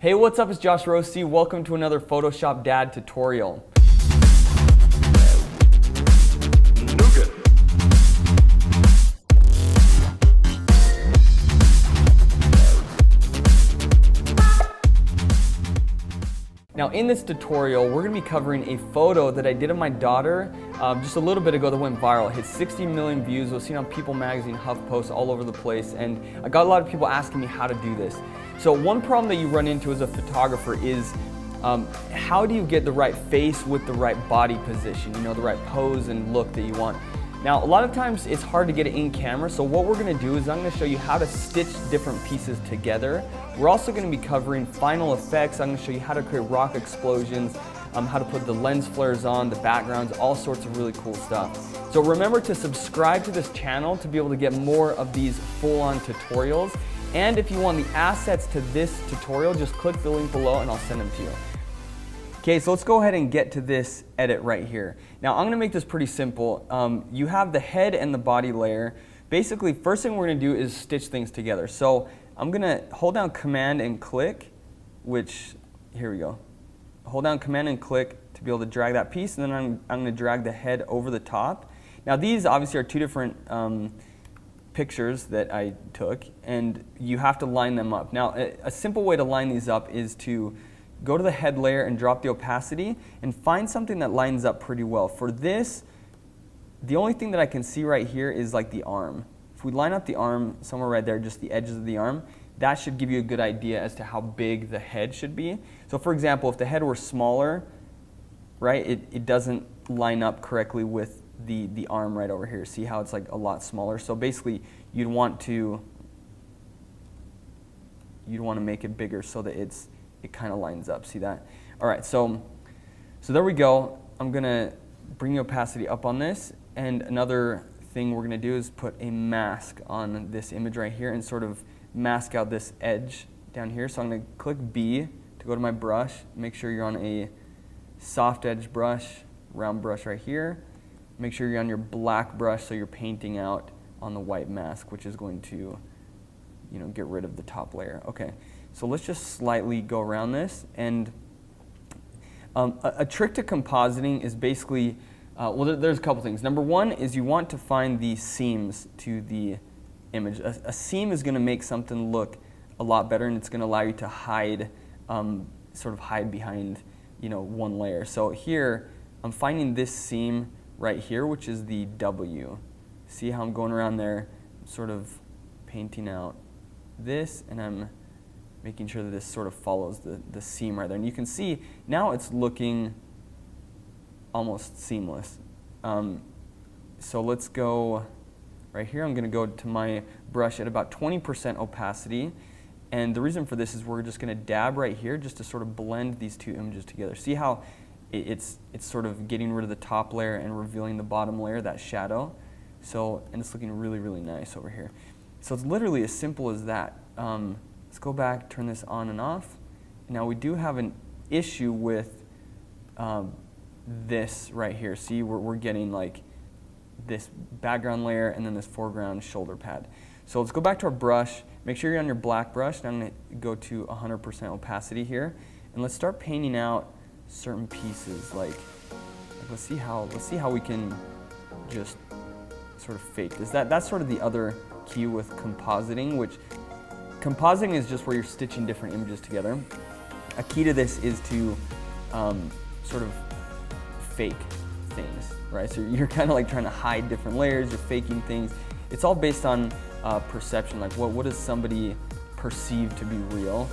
Hey, what's up? It's Josh Rossi. Welcome to another Photoshop Dad tutorial. Now in this tutorial, we're going to be covering a photo that I did of my daughter just a little bit ago that went viral. It hit 60 million views. It was seen on People Magazine, Huffington Post, all over the place, and I got a lot of people asking me how to do this. So one problem that you run into as a photographer is how do you get the right face with the right body position, the right pose and look that you want. Now, a lot of times it's hard to get it in camera, so what we're going to do is I'm going to show you how to stitch different pieces together. We're also going to be covering final effects. I'm going to show you how to create rock explosions, how to put the lens flares on, the backgrounds, all sorts of really cool stuff. So remember to subscribe to this channel to be able to get more of these full-on tutorials. And if you want the assets to this tutorial, just click the link below and I'll send them to you. Okay, so let's go ahead and get to this edit right here. Now I'm gonna make this pretty simple. You have the head and the body layer. Basically, first thing we're gonna do is stitch things together. So I'm gonna hold down Command and click, here we go. Hold down Command and click to be able to drag that piece, and then I'm gonna drag the head over the top. Now these obviously are two different pictures that I took, and you have to line them up. Now a simple way to line these up is to go to the head layer and drop the opacity and find something that lines up pretty well. For this, the only thing that I can see right here is like the arm. If we line up the arm somewhere right there, just the edges of the arm, that should give you a good idea as to how big the head should be. So for example, if the head were smaller, right, it doesn't line up correctly with the arm right over here. See how it's like a lot smaller? So basically you'd want to make it bigger so that it kind of lines up. See that? All right, so there we go. I'm gonna bring the opacity up on this, and another thing we're gonna do is put a mask on this image right here and sort of mask out this edge down here. So I'm gonna click B to go to my brush. Make sure you're on a soft edge brush, round brush right here. Make sure you're on your black brush so you're painting out on the white mask, which is going to get rid of the top layer. Okay, so let's just slightly go around this. And a trick to compositing is basically, there's a couple things. Number one is you want to find the seams to the image. A seam is going to make something look a lot better, and it's going to allow you to hide, sort of hide behind, one layer. So here, I'm finding this seam right here, which is the W. See how I'm going around there, sort of painting out this, and I'm making sure that this sort of follows the seam right there. And you can see now it's looking almost seamless. So let's go right here. I'm going to go to my brush at about 20% opacity. And the reason for this is we're just going to dab right here just to sort of blend these two images together. See how it's sort of getting rid of the top layer and revealing the bottom layer, that shadow. And it's looking really, really nice over here. So it's literally as simple as that. Let's go back, turn this on and off. Now we do have an issue with this right here. See, we're getting like this background layer and then this foreground shoulder pad. So let's go back to our brush. Make sure you're on your black brush. Now I'm going to go to 100% opacity here, and let's start painting out certain pieces. Like let's see how we can just sort of fake this. That's sort of the other key with compositing, which compositing is just where you're stitching different images together. A key to this is to sort of fake things, right? So you're kind of like trying to hide different layers, you're faking things. It's all based on perception, like what does somebody perceive to be real?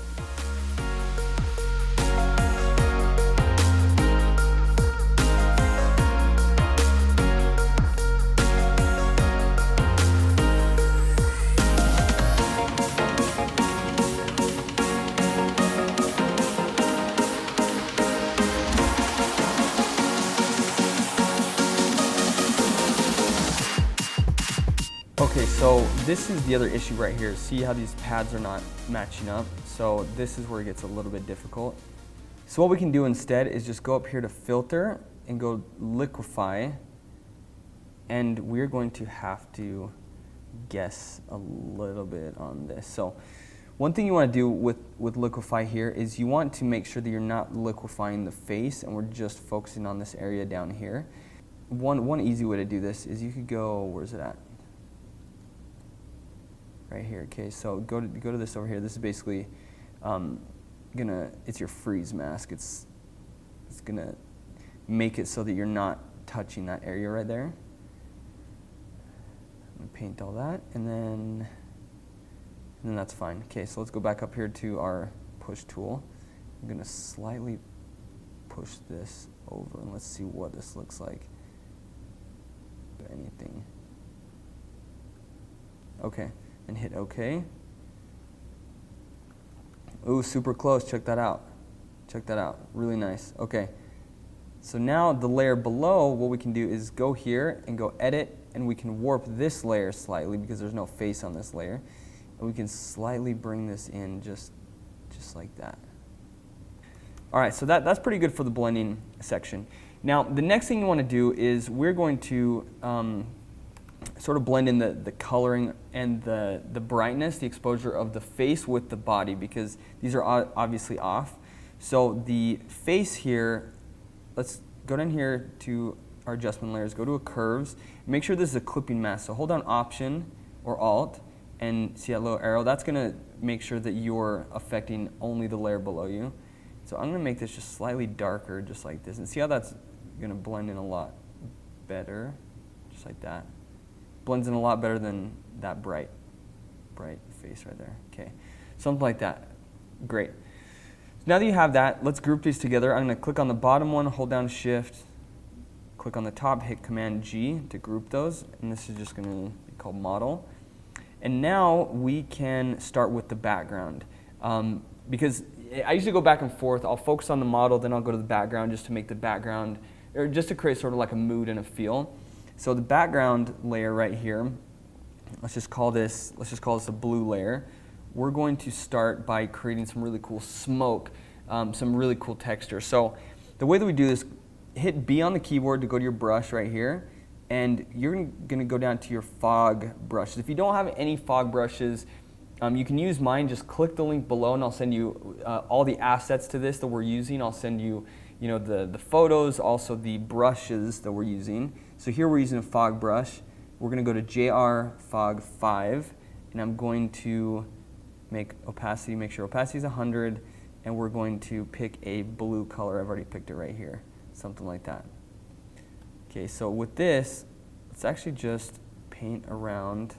Okay, so this is the other issue right here. See how these pads are not matching up? So this is where it gets a little bit difficult. So what we can do instead is just go up here to Filter and go Liquify, and we're going to have to guess a little bit on this. So One thing you want to do with Liquify here is you want to make sure that you're not liquefying the face and we're just focusing on this area down here. One easy way to do this is you could go, where's it at? Right here. Okay, so go to this over here. This is basically it's your freeze mask. It's gonna make it so that you're not touching that area right there. I'm gonna paint all that, and then that's fine. Okay, so let's go back up here to our push tool. I'm gonna slightly push this over, and let's see what this looks like. If anything. Okay, and hit OK. Ooh, super close. Check that out. Check that out. Really nice. Okay. So now the layer below, what we can do is go here and go edit, and we can warp this layer slightly because there's no face on this layer. And we can slightly bring this in just like that. All right, so that's pretty good for the blending section. Now, the next thing you want to do is we're going to sort of blend in the coloring and the brightness, the exposure of the face with the body, because these are obviously off. So the face here, let's go down here to our adjustment layers, go to a curves, make sure this is a clipping mask. So hold down Option or Alt and see that little arrow. That's going to make sure that you're affecting only the layer below you. So I'm going to make this just slightly darker, just like this, and see how that's going to blend in a lot better, just like that. Blends in a lot better than that bright face right there. Okay, something like that. Great. So now that you have that, let's group these together. I'm going to click on the bottom one, hold down Shift, click on the top, hit Command G to group those, and this is just going to be called Model. And now we can start with the background, because I usually go back and forth. I'll focus on the model, then I'll go to the background just to make the background, or just to create sort of like a mood and a feel. So the background layer right here, let's just call this a blue layer. We're going to start by creating some really cool smoke, some really cool texture. So the way that we do this, hit B on the keyboard to go to your brush right here, and you're going to go down to your fog brushes. If you don't have any fog brushes, you can use mine. Just click the link below, and I'll send you all the assets to this that we're using. I'll send you, the photos, also the brushes that we're using. So here we're using a fog brush. We're going to go to JR Fog 5, and I'm going to make sure opacity is 100, and we're going to pick a blue color. I've already picked it right here, something like that. Okay, so with this, let's actually just paint around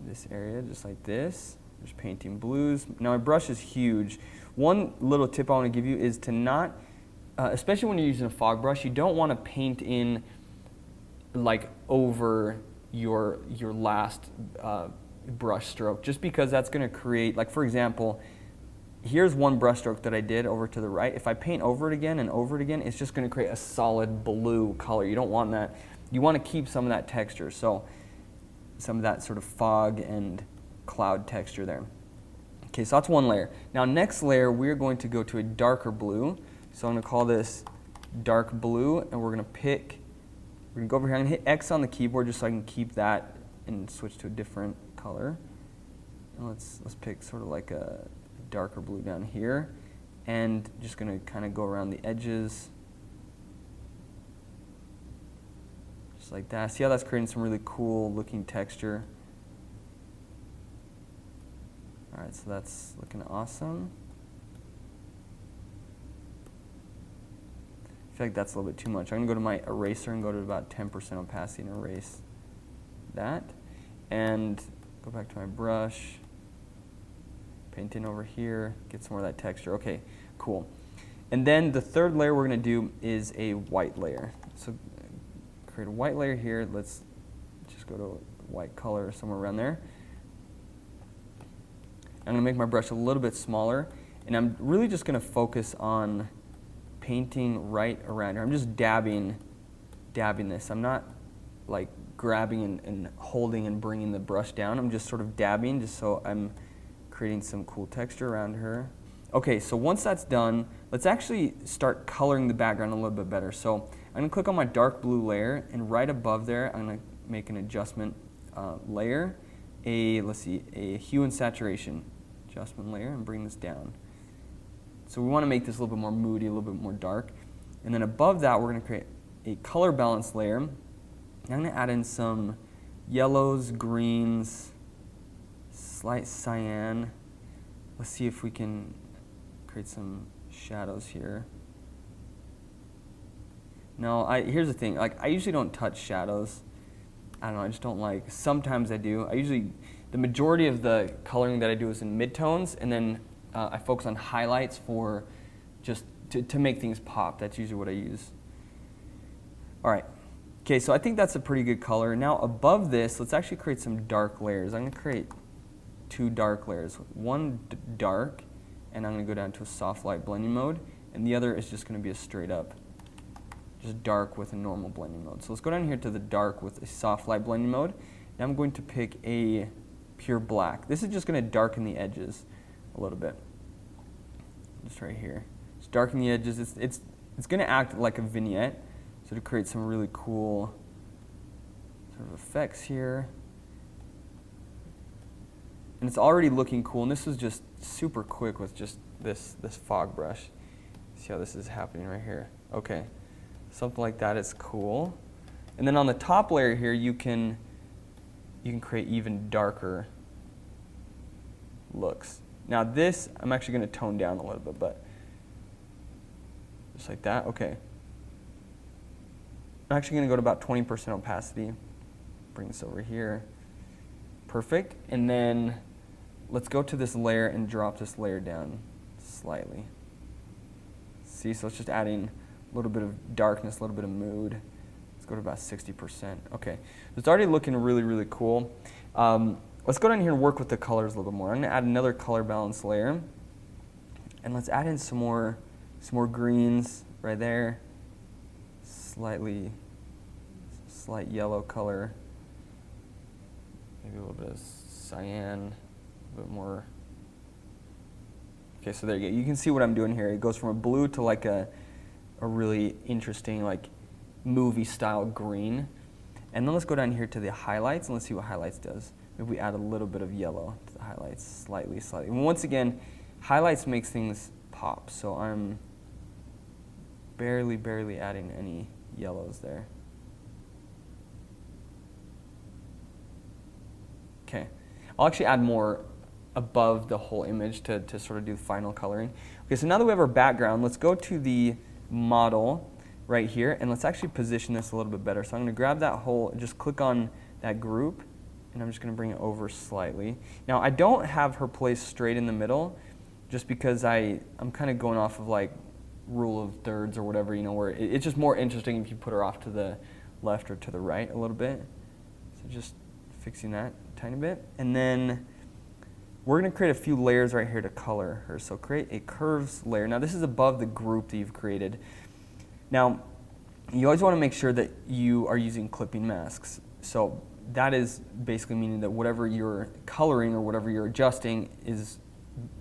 this area just like this. Just painting blues. Now my brush is huge. One little tip I want to give you is to not, especially when you're using a fog brush, you don't want to paint in like over your last brush stroke, just because that's going to create, like for example, here's one brush stroke that I did over to the right. If I paint over it again and over it again, it's just going to create a solid blue color. You don't want that. You want to keep some of that texture. So some of that sort of fog and cloud texture there. Okay, so that's one layer. Now next layer, we're going to go to a darker blue. So I'm going to call this dark blue, and we're going to go over here. I'm going to hit X on the keyboard just so I can keep that and switch to a different color. And let's pick sort of like a darker blue down here, and just going to kind of go around the edges. Just like that. See how that's creating some really cool looking texture? All right, so that's looking awesome. I feel like that's a little bit too much. I'm going to go to my eraser and go to about 10% opacity and erase that. And go back to my brush, paint in over here, get some more of that texture. Okay, cool. And then the third layer we're going to do is a white layer. So create a white layer here. Let's just go to a white color somewhere around there. I'm going to make my brush a little bit smaller, and I'm really just going to focus on painting right around here. I'm just dabbing this. I'm not like grabbing and holding and bringing the brush down. I'm just sort of dabbing, just so I'm creating some cool texture around her. Okay, so once that's done, let's actually start coloring the background a little bit better. So I'm going to click on my dark blue layer, and right above there, I'm going to make an adjustment layer, let's see, a hue and saturation adjustment layer and bring this down. So we want to make this a little bit more moody, a little bit more dark. And then above that, we're going to create a color balance layer. I'm going to add in some yellows, greens, slight cyan. Let's see if we can create some shadows here. No, here's the thing. Like, I usually don't touch shadows. I don't know, I just don't like. Sometimes I do. The majority of the coloring that I do is in midtones, and then I focus on highlights for just to make things pop. That's usually what I use. All right. Okay, so I think that's a pretty good color. Now above this, let's actually create some dark layers. I'm going to create 2 dark layers. One dark, and I'm going to go down to a soft light blending mode, and the other is just going to be a straight up, just dark with a normal blending mode. So let's go down here to the dark with a soft light blending mode. Now I'm going to pick a pure black. This is just going to darken the edges a little bit. Just right here. Just darken the edges. It's going to act like a vignette, so to create some really cool sort of effects here. And it's already looking cool, and this was just super quick with just this fog brush. See how this is happening right here? Okay, something like that is cool. And then on the top layer here, you can create even darker looks. Now this, I'm actually going to tone down a little bit, but just like that. Okay. I'm actually going to go to about 20% opacity. Bring this over here. Perfect. And then let's go to this layer and drop this layer down slightly. See, so it's just adding a little bit of darkness, a little bit of mood. Let's go to about 60%. Okay, it's already looking really, really cool. Let's go down here and work with the colors a little bit more. I'm going to add another color balance layer, and let's add in some more greens right there. Slight yellow color. Maybe a little bit of cyan, a bit more. Okay, so there you go. You can see what I'm doing here. It goes from a blue to like a really interesting like movie style green. And then let's go down here to the highlights and let's see what highlights does. Maybe we add a little bit of yellow to the highlights, slightly. And once again, highlights makes things pop. So I'm barely adding any yellows there. Okay, I'll actually add more above the whole image to sort of do the final coloring. Okay, so now that we have our background, let's go to the model right here, and let's actually position this a little bit better. So I'm going to grab that whole, just click on that group, and I'm just going to bring it over slightly. Now, I don't have her placed straight in the middle, just because I'm kind of going off of like rule of thirds or whatever, you know, where it's just more interesting if you put her off to the left or to the right a little bit. So just fixing that a tiny bit. And then we're going to create a few layers right here to color her. So create a curves layer. Now this is above the group that you've created. Now, you always want to make sure that you are using clipping masks. So that is basically meaning that whatever you're coloring or whatever you're adjusting is,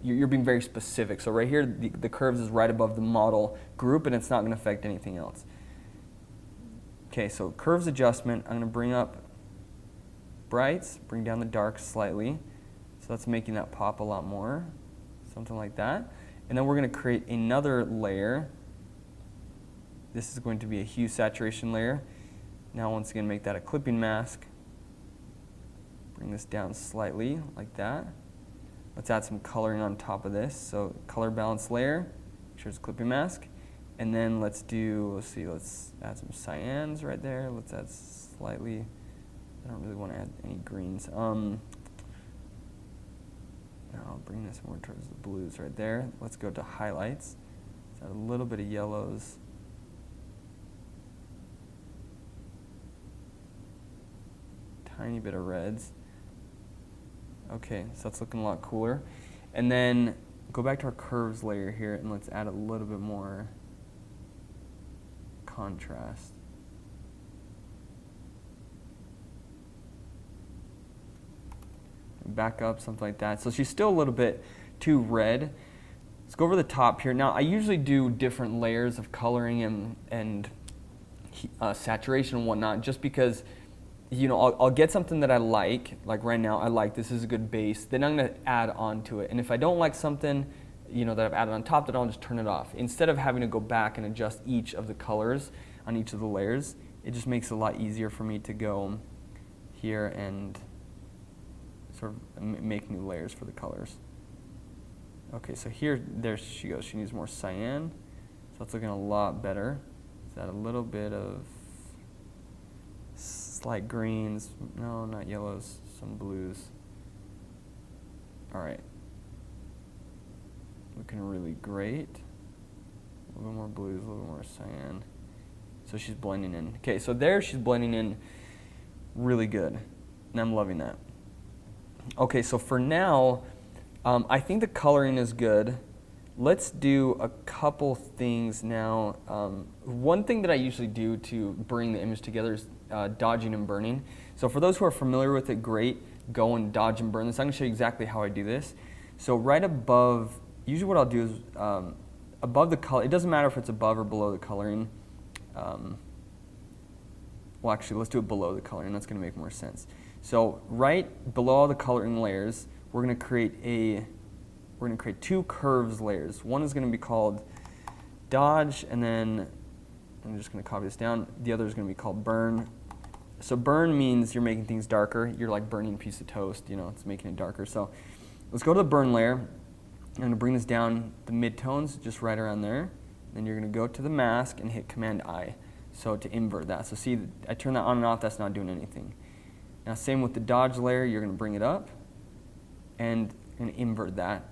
you're being very specific. So right here, the curves is right above the model group, and it's not going to affect anything else. Okay, so curves adjustment, I'm going to bring up brights, bring down the darks slightly. So that's making that pop a lot more, something like that. And then we're going to create another layer. This is going to be a hue saturation layer. Now once again, make that a clipping mask. Bring this down slightly, like that. Let's add some coloring on top of this. So color balance layer, make sure it's a clipping mask. And then let's add some cyans right there. Let's add slightly, I don't really want to add any greens. Now I'll bring this more towards the blues right there. Let's go to highlights. Let's add a little bit of yellows. Tiny bit of reds. Okay, so that's looking a lot cooler. And then go back to our curves layer here and let's add a little bit more contrast. Back up, something like that. So she's still a little bit too red. Let's go over the top here. Now I usually do different layers of coloring and saturation and whatnot, just because I'll get something that I like right now, I like this is a good base, then I'm going to add on to it. And if I don't like something, that I've added on top, then I'll just turn it off. Instead of having to go back and adjust each of the colors on each of the layers, it just makes it a lot easier for me to go here and sort of make new layers for the colors. Okay, so there she goes. She needs more cyan. So that's looking a lot better. Let's add a little bit of slight greens. No, not yellows, some blues. All right. Looking really great. A little more blues, a little more cyan. So she's blending in. Okay, so there she's blending in really good. And I'm loving that. Okay, so for now, I think the coloring is good. Let's do a couple things now. One thing that I usually do to bring the image together is dodging and burning. So for those who are familiar with it, great. Go and dodge and burn this. I'm going to show you exactly how I do this. So right above, usually what I'll do is above the color, it doesn't matter if it's above or below the coloring. Well, actually, let's do it below the coloring. That's going to make more sense. So right below all the coloring layers, we're going to create two curves layers. One is going to be called dodge, and then I'm just going to copy this down. The other is going to be called burn. So burn means you're making things darker. You're like burning a piece of toast, it's making it darker. So let's go to the burn layer. I'm going to bring this down the midtones, just right around there. Then you're going to go to the mask and hit Command-I. So to invert that. So see, I turn that on and off, that's not doing anything. Now same with the dodge layer, you're going to bring it up and invert that.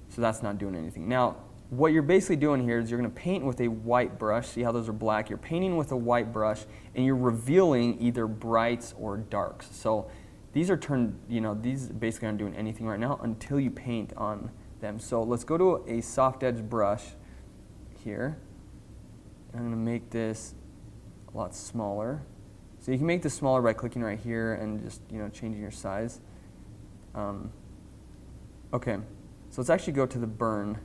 So that's not doing anything. Now, what you're basically doing here is you're going to paint with a white brush. See how those are black? You're painting with a white brush, and you're revealing either brights or darks. So these are these basically aren't doing anything right now until you paint on them. So let's go to a soft edge brush here. I'm going to make this a lot smaller. So you can make this smaller by clicking right here and just changing your size. Okay, so let's actually go to the burn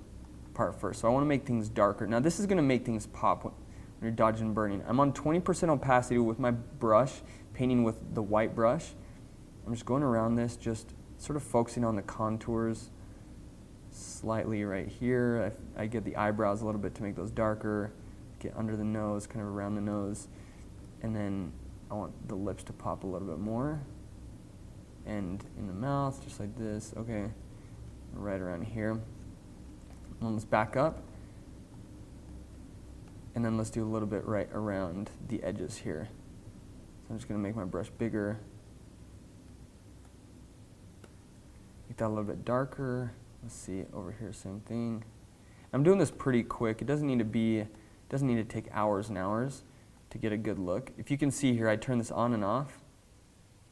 part first. So I want to make things darker. Now this is going to make things pop when you're dodging and burning. I'm on 20% opacity with my brush, painting with the white brush. I'm just going around this, just sort of focusing on the contours slightly right here. I get the eyebrows a little bit to make those darker, get under the nose, kind of around the nose, and then I want the lips to pop a little bit more, and in the mouth, just like this. Okay, right around here. And let's back up, and then let's do a little bit right around the edges here. So I'm just going to make my brush bigger, make that a little bit darker. Let's see over here, same thing. I'm doing this pretty quick. It doesn't need to take hours and hours to get a good look. If you can see here, I turn this on and off.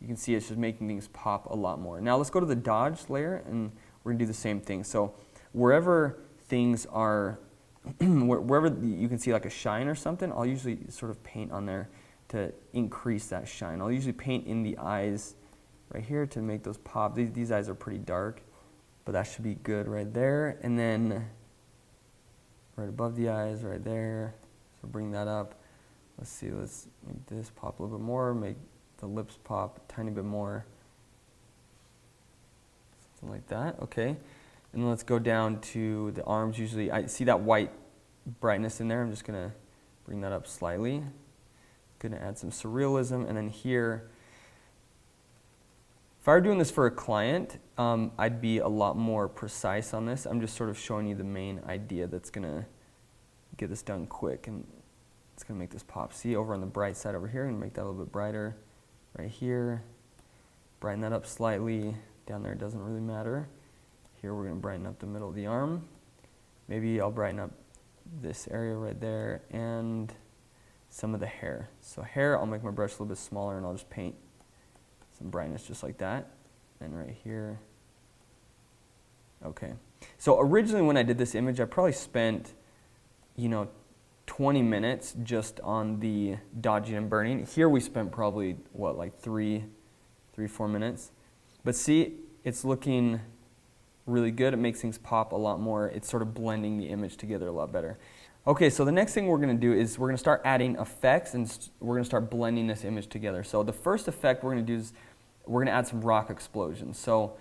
You can see it's just making things pop a lot more. Now let's go to the dodge layer, and we're going to do the same thing. So wherever things are, wherever you can see like a shine or something, I'll usually sort of paint on there to increase that shine. I'll usually paint in the eyes right here to make those pop. These eyes are pretty dark, but that should be good right there. And then right above the eyes, right there. So bring that up. Let's see, let's make this pop a little bit more, make the lips pop a tiny bit more. Something like that, okay. And then let's go down to the arms. Usually, I see that white brightness in there. I'm just gonna bring that up slightly. Gonna add some surrealism, and then here, if I were doing this for a client, I'd be a lot more precise on this. I'm just sort of showing you the main idea that's gonna get this done quick, and it's going to make this pop. See, over on the bright side over here, I'm going to make that a little bit brighter. Right here, brighten that up slightly. Down there, it doesn't really matter. Here, we're going to brighten up the middle of the arm. Maybe I'll brighten up this area right there and some of the hair. So hair, I'll make my brush a little bit smaller, and I'll just paint some brightness just like that. And right here. Okay. So originally when I did this image, I probably spent, 20 minutes just on the dodging and burning. Here we spent probably, like 3-4 minutes. But see, it's looking really good. It makes things pop a lot more. It's sort of blending the image together a lot better. Okay, so the next thing we're going to do is we're going to start adding effects, and we're going to start blending this image together. So the first effect we're going to do is we're going to add some rock explosions. So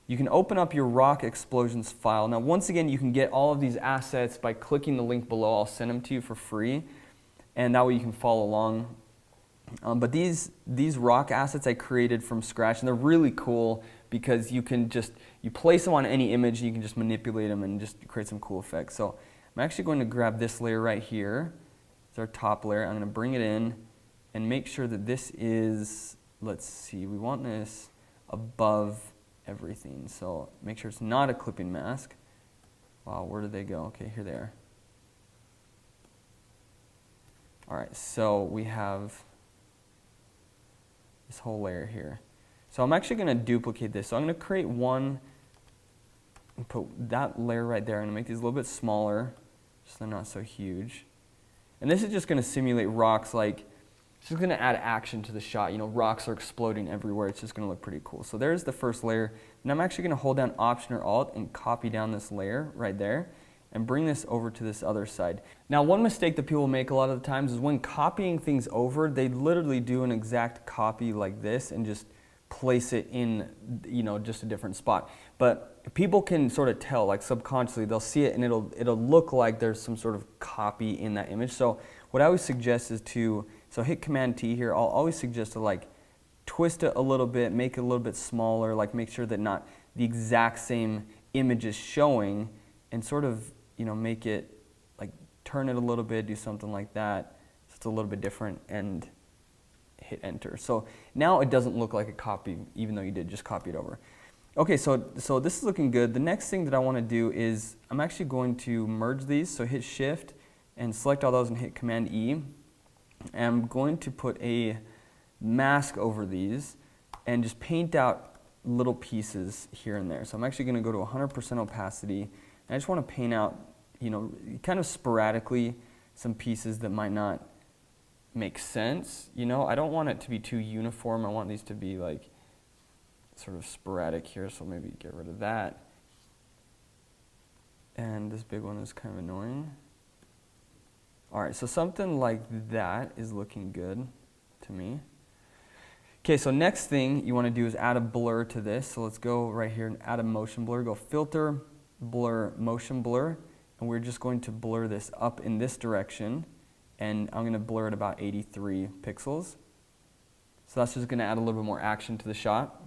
you can open up your rock explosions file. Now once again, you can get all of these assets by clicking the link below. I'll send them to you for free, and that way you can follow along. But these rock assets I created from scratch, and they're really cool because you place them on any image and you can just manipulate them and just create some cool effects. So I'm actually going to grab this layer right here. It's our top layer. I'm going to bring it in and make sure that this is, let's see, we want this above everything. So make sure it's not a clipping mask. Wow, where did they go? Okay, here they are. All right, so we have this whole layer here. So I'm actually going to duplicate this. So I'm going to create one and put that layer right there. I'm going to make these a little bit smaller so they're not so huge. And this is just going to simulate rocks, like it's just going to add action to the shot. You know, rocks are exploding everywhere. It's just going to look pretty cool. So there's the first layer. And I'm actually going to hold down Option or Alt and copy down this layer right there and bring this over to this other side. Now one mistake that people make a lot of the times is when copying things over, they literally do an exact copy like this and just place it in, you know, just a different spot. But people can sort of tell, like subconsciously, they'll see it and it'll look like there's some sort of copy in that image. So what I always suggest is so hit Command T here. I'll always suggest to like twist it a little bit, make it a little bit smaller, like make sure that not the exact same image is showing, and sort of, you know, make it like turn it a little bit, do something like that so it's a little bit different, and hit enter. So now it doesn't look like a copy, even though you did just copy it over. Okay, so this is looking good. The next thing that I want to do is I'm actually going to merge these. So hit Shift and select all those and hit Command E. And I'm going to put a mask over these and just paint out little pieces here and there. So I'm actually going to go to 100% opacity. And I just want to paint out, you know, kind of sporadically some pieces that might not make sense. You know, I don't want it to be too uniform. I want these to be like sort of sporadic here, so maybe get rid of that. And this big one is kind of annoying. All right, so something like that is looking good to me. Okay, so next thing you want to do is add a blur to this. So let's go right here and add a motion blur. Go Filter, Blur, Motion Blur, and we're just going to blur this up in this direction. And I'm going to blur it about 83 pixels. So that's just going to add a little bit more action to the shot.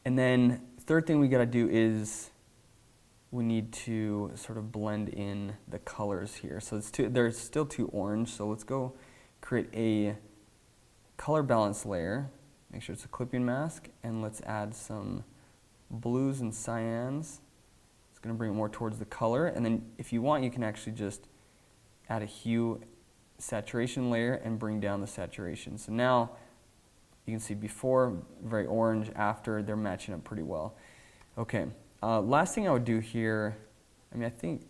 And then third thing we got to do is we need to sort of blend in the colors here. So they're still too orange, so let's go create a color balance layer. Make sure it's a clipping mask, and let's add some blues and cyans. It's going to bring it more towards the color, and then if you want, you can actually just add a hue saturation layer and bring down the saturation. So now you can see before, very orange, after, they're matching up pretty well. Okay, last thing I would do here,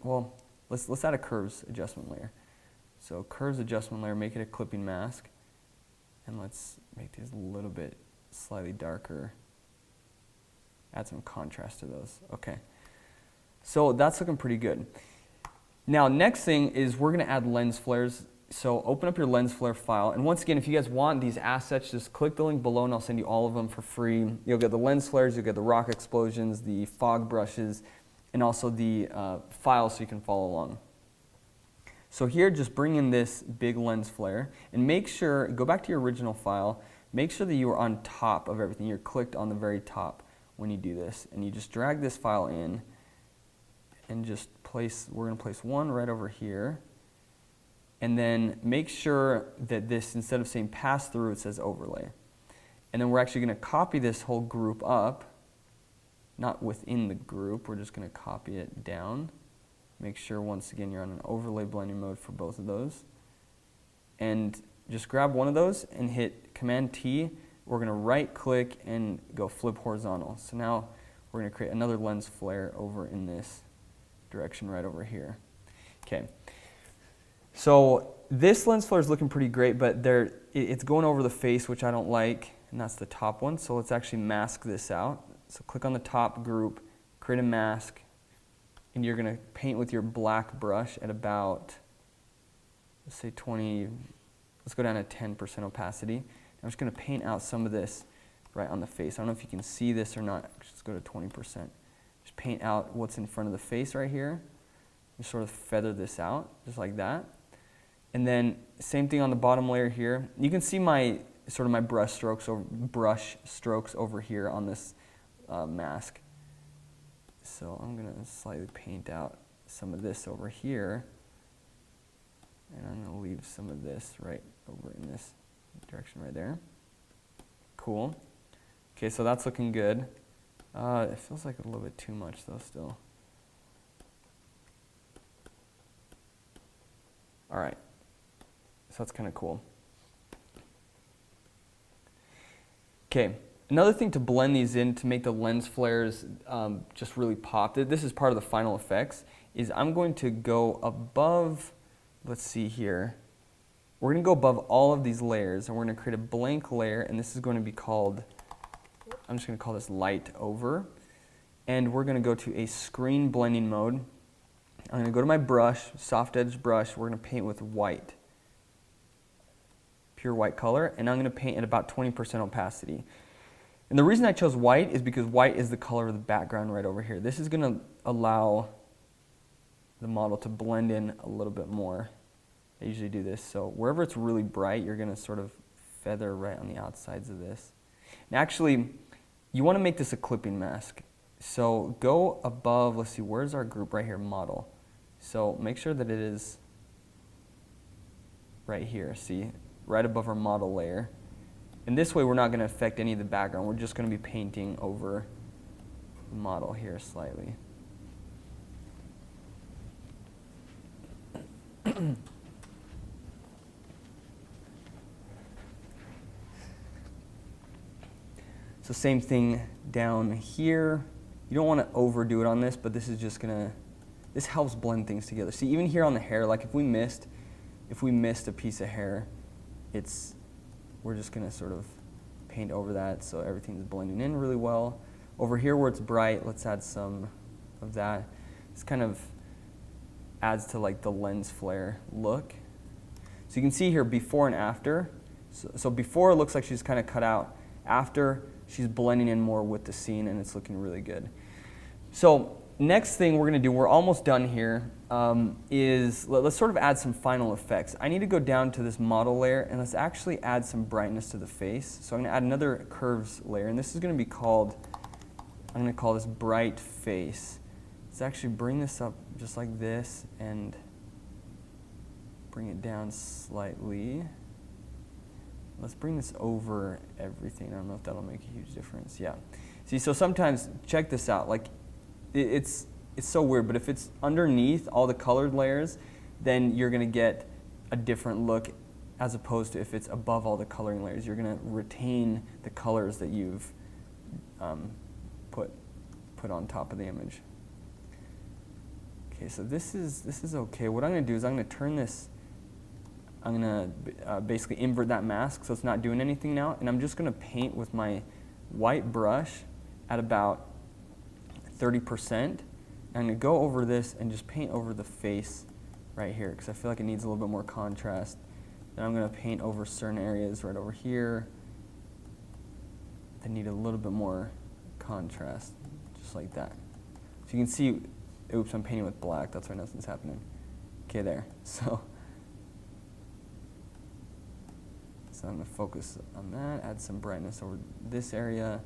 well, let's add a curves adjustment layer. So curves adjustment layer, make it a clipping mask, and let's make these a little bit slightly darker. Add some contrast to those. Okay, so that's looking pretty good. Now, next thing is we're going to add lens flares. So open up your lens flare file. And once again, if you guys want these assets, just click the link below and I'll send you all of them for free. You'll get the lens flares, you'll get the rock explosions, the fog brushes, and also the file so you can follow along. So here, just bring in this big lens flare and make sure, go back to your original file, make sure that you are on top of everything. You're clicked on the very top when you do this. And you just drag this file in and just we're going to place one right over here. And then make sure that this, instead of saying pass through, it says overlay. And then we're actually going to copy this whole group up, not within the group, we're just going to copy it down. Make sure, once again, you're on an overlay blending mode for both of those. And just grab one of those and hit Command T. We're going to right click and go flip horizontal. So now we're going to create another lens flare over in this direction right over here. Okay. So this lens flare is looking pretty great, but it's going over the face, which I don't like, and that's the top one. So let's actually mask this out. So click on the top group create a mask, and you're going to paint with your black brush at about, let's say 20, let's go down to 10% opacity. I'm just going to paint out some of this right on the face. I don't know if you can see this or not. Just go to 20%. Just paint out what's in front of the face right here. Just sort of feather this out, just like that. And then same thing on the bottom layer here. You can see my sort of my brush strokes over here on this mask. So I'm going to slightly paint out some of this over here. And I'm going to leave some of this right over in this direction right there. Cool. Okay, so that's looking good. It feels like a little bit too much though still. All right, so that's kind of cool. Okay, another thing to blend these in to make the lens flares just really pop, this is part of the final effects, is I'm going to go above, let's see here, we're going to go above all of these layers and we're going to create a blank layer, and this is going to be called, I'm just going to call this light over, and we're going to go to a screen blending mode. I'm going to go to my brush, soft edge brush, we're going to paint with white, pure white color, and I'm going to paint at about 20% opacity. And the reason I chose white is because white is the color of the background right over here. This is going to allow the model to blend in a little bit more. I usually do this, so wherever it's really bright, you're going to sort of feather right on the outsides of this. And actually, you want to make this a clipping mask. So go above, let's see, where's our group right here, model. So make sure that it is right here, see, right above our model layer. And this way we're not going to affect any of the background. We're just going to be painting over the model here slightly. So same thing down here. You don't want to overdo it on this, but this is just gonna, this helps blend things together. See, even here on the hair, like if we missed a piece of hair, we're just gonna sort of paint over that so everything's blending in really well. Over here where it's bright, let's add some of that. This kind of adds to like the lens flare look. So you can see here before and after. So before it looks like she's kind of cut out. After, she's blending in more with the scene and it's looking really good. So next thing we're going to do, we're almost done here, is let's sort of add some final effects. I need to go down to this model layer and let's actually add some brightness to the face. So I'm going to add another curves layer, and this is going to be called, I'm going to call this bright face. Let's actually bring this up just like this and bring it down slightly. Let's bring this over everything. I don't know if that'll make a huge difference. Yeah. See, so sometimes, check this out. Like, it's so weird, but if it's underneath all the colored layers, then you're going to get a different look as opposed to if it's above all the coloring layers. You're going to retain the colors that you've put on top of the image. Okay, so this is okay. What I'm going to do is I'm going to turn this, I'm going to basically invert that mask so it's not doing anything now, and I'm just going to paint with my white brush at about 30%. I'm going to go over this and just paint over the face right here because I feel like it needs a little bit more contrast. Then I'm going to paint over certain areas right over here that need a little bit more contrast, just like that. So you can see, oops, I'm painting with black, that's why nothing's happening. Okay, there. So I'm going to focus on that, add some brightness over this area.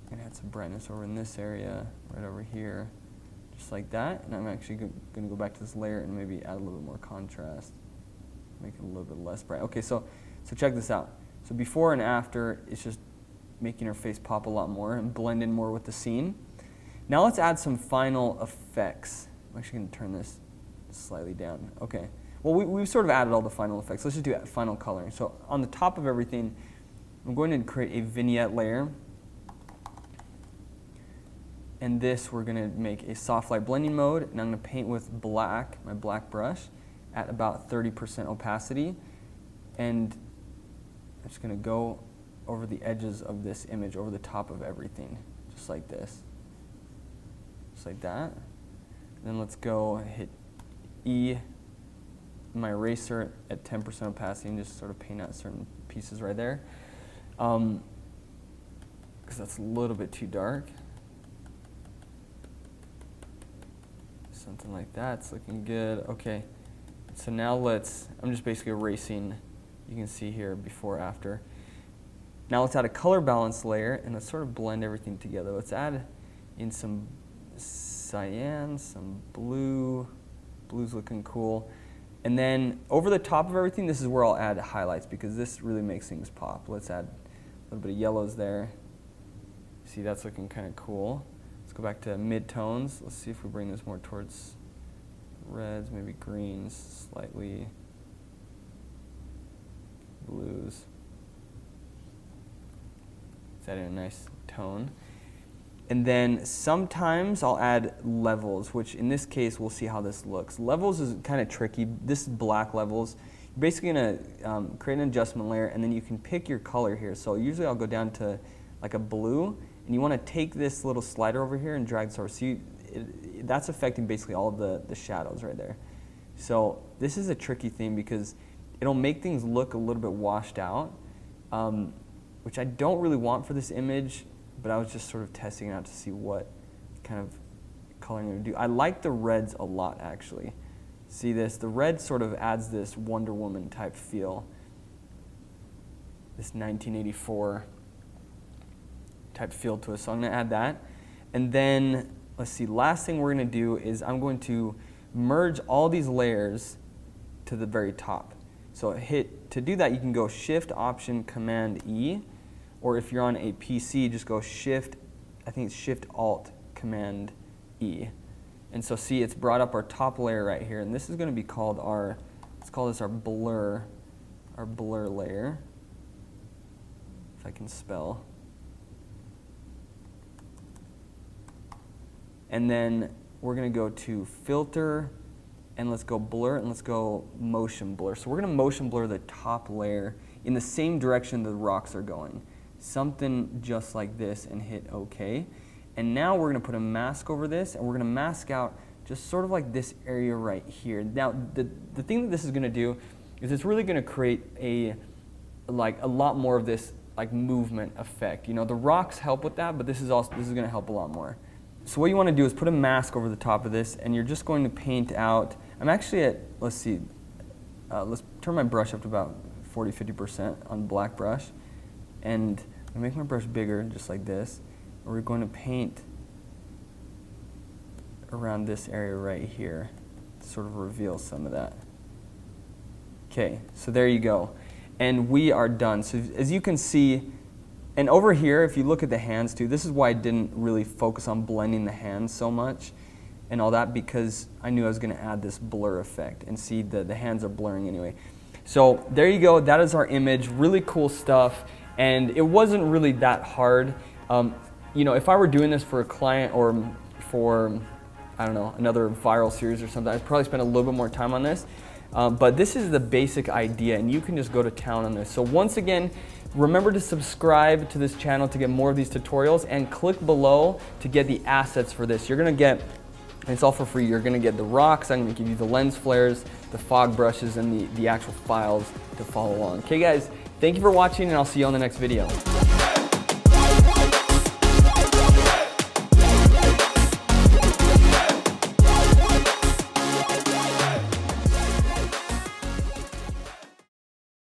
I'm going to add some brightness over in this area, right over here, just like that. And I'm actually going to go back to this layer and maybe add a little bit more contrast, make it a little bit less bright. Okay, so check this out. So before and after, it's just making her face pop a lot more and blend in more with the scene. Now let's add some final effects. I'm actually going to turn this slightly down. Okay. Well, we've sort of added all the final effects. Let's just do final coloring. So on the top of everything, I'm going to create a vignette layer. And this, we're going to make a soft light blending mode, and I'm going to paint with black, my black brush, at about 30% opacity. And I'm just going to go over the edges of this image, over the top of everything, just like this. Just like that. Then let's go hit E, my eraser at 10% opacity, and just sort of paint out certain pieces right there. Because that's a little bit too dark. Something like that, it's looking good. Okay, so now I'm just basically erasing, you can see here before, after. Now let's add a color balance layer and let's sort of blend everything together. Let's add in some cyan, some blue. Blue's looking cool. And then over the top of everything, this is where I'll add highlights because this really makes things pop. Let's add a little bit of yellows there. See, that's looking kind of cool. Let's go back to mid-tones. Let's see if we bring this more towards reds, maybe greens, slightly blues. Let's add in a nice tone. And then sometimes I'll add levels, which in this case, we'll see how this looks. Levels is kind of tricky. This is black levels. You're basically gonna create an adjustment layer, and then you can pick your color here. So usually I'll go down to like a blue, and you wanna take this little slider over here and drag this over. So that's affecting basically all of the shadows right there. So this is a tricky thing because it'll make things look a little bit washed out, which I don't really want for this image, but I was just sort of testing it out to see what kind of coloring it would do. I like the reds a lot, actually. See this? The red sort of adds this Wonder Woman type feel, this 1984 type feel to it. So I'm going to add that. And then, let's see, last thing we're going to do is I'm going to merge all these layers to the very top. So to do that, you can go Shift, Option, Command, E. Or if you're on a PC, just go Shift, I think it's Shift, Alt, Command, E. And so see, it's brought up our top layer right here. And this is going to be called let's call this our blur layer, if I can spell. And then we're going to go to Filter, and let's go Blur, and let's go Motion Blur. So we're going to motion blur the top layer in the same direction the rocks are going. Something just like this, and hit OK. And now we're going to put a mask over this, and we're going to mask out just sort of like this area right here. Now, the thing that this is going to do is it's really going to create a lot more of this like movement effect. You know, the rocks help with that, but this is going to help a lot more. So what you want to do is put a mask over the top of this, and you're just going to paint out. I'm actually at, let's see, let's turn my brush up to about 40–50% on black brush. And I make my brush bigger, just like this. And we're going to paint around this area right here to sort of reveal some of that. Okay, so there you go. And we are done. So as you can see, and over here, if you look at the hands too, this is why I didn't really focus on blending the hands so much and all that, because I knew I was going to add this blur effect. And see, the hands are blurring anyway. So there you go. That is our image. Really cool stuff. And it wasn't really that hard. You know, if I were doing this for a client or for, I don't know, another viral series or something, I'd probably spend a little bit more time on this. But this is the basic idea, and you can just go to town on this. So once again, remember to subscribe to this channel to get more of these tutorials, and click below to get the assets for this. You're gonna get, and it's all for free, you're gonna get the rocks, I'm gonna give you the lens flares, the fog brushes, and the actual files to follow along. Okay guys, thank you for watching, and I'll see you on the next video.